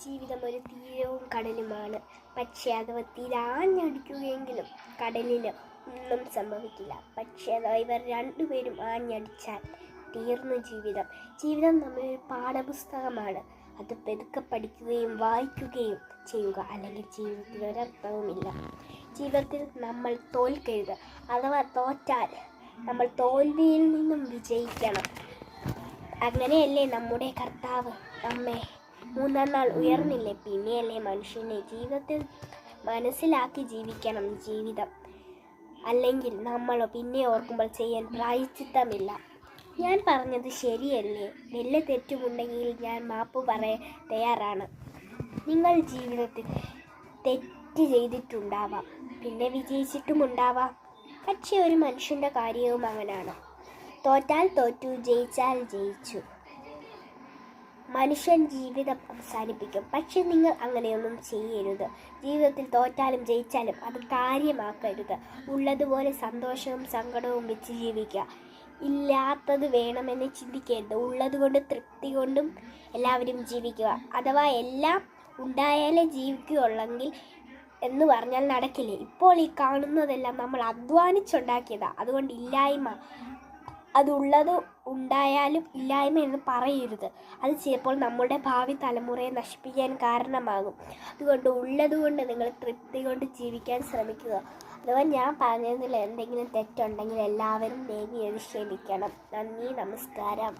ജീവിതം ഒരു തീരവും കടലുമാണ്. പക്ഷേ അഥവാ തിരാഞ്ഞടിക്കുകയെങ്കിലും കടലിൽ ഒന്നും സംഭവിക്കില്ല. പക്ഷേ അഥവാ ഇവർ രണ്ടുപേരും ആഞ്ഞടിച്ചാൽ തീർന്നു ജീവിതം. ജീവിതം നമ്മളൊരു പാഠപുസ്തകമാണ്. അത് പെതുക്കെ പഠിക്കുകയും വായിക്കുകയും ചെയ്യുക, അല്ലെങ്കിൽ ജീവിതത്തിൽ ഒരർത്ഥവുമില്ല. ജീവിതത്തിൽ നമ്മൾ തോൽക്കരുത്. അഥവാ തോറ്റാൽ നമ്മൾ തോൽവിയിൽ നിന്നും വിജയിക്കണം. അങ്ങനെയല്ലേ നമ്മുടെ കർത്താവ് നമ്മെ മൂന്നാം നാൾ ഉയർന്നില്ലേ? പിന്നെയല്ലേ മനുഷ്യനെ ജീവിതത്തിൽ മനസ്സിലാക്കി ജീവിക്കണം ജീവിതം. അല്ലെങ്കിൽ നമ്മൾ പിന്നെ ഓർക്കുമ്പോൾ ചെയ്യാൻ പ്രായശ്ചിത്തമില്ല. ഞാൻ പറഞ്ഞത് ശരിയല്ലേ? വല്ല തെറ്റുമുണ്ടെങ്കിൽ ഞാൻ മാപ്പ് പറയാൻ തയ്യാറാണ്. നിങ്ങൾ ജീവിതത്തിൽ തെറ്റ് ചെയ്തിട്ടുണ്ടാവാം, പിന്നെ വിജയിച്ചിട്ടുമുണ്ടാവാം. പക്ഷേ ഒരു മനുഷ്യൻ്റെ കാര്യവും അങ്ങനെയാണ്. തോറ്റാൽ തോറ്റു, ജയിച്ചാൽ ജയിച്ചു. മനുഷ്യൻ ജീവിതം അവസാനിപ്പിക്കും. പക്ഷെ നിങ്ങൾ അങ്ങനെയൊന്നും ചെയ്യരുത്. ജീവിതത്തിൽ തോറ്റാലും ജയിച്ചാലും അത് കാര്യമാക്കരുത്. ഉള്ളതുപോലെ സന്തോഷവും സങ്കടവും വെച്ച് ജീവിക്കുക. ഇല്ലാത്തത് വേണമെന്ന് ചിന്തിക്കരുത്. ഉള്ളതുകൊണ്ട് തൃപ്തി കൊണ്ടും എല്ലാവരും ജീവിക്കുക. അഥവാ എല്ലാം ഉണ്ടായാലേ ജീവിക്കുകയുള്ളെങ്കിൽ എന്ന് പറഞ്ഞാൽ നടക്കില്ലേ? ഇപ്പോൾ ഈ കാണുന്നതെല്ലാം നമ്മൾ അധ്വാനിച്ചുണ്ടാക്കിയതാണ്. അതുകൊണ്ട് ഇല്ലായ്മ, അതുള്ളത് ഉണ്ടായാലും ഇല്ലായ്മ എന്ന് പറയരുത്. അത് ചിലപ്പോൾ നമ്മുടെ ഭാവി തലമുറയെ നശിപ്പിക്കാൻ കാരണമാകും. അതുകൊണ്ട് ഉള്ളതുകൊണ്ട് നിങ്ങൾ തൃപ്തി കൊണ്ട് ജീവിക്കാൻ ശ്രമിക്കുക. അഥവാ ഞാൻ പറഞ്ഞതിൽ എന്തെങ്കിലും തെറ്റുണ്ടെങ്കിൽ എല്ലാവരും ദയവ് ചെയ്ത് ക്ഷമിക്കണം. നന്ദി, നമസ്കാരം.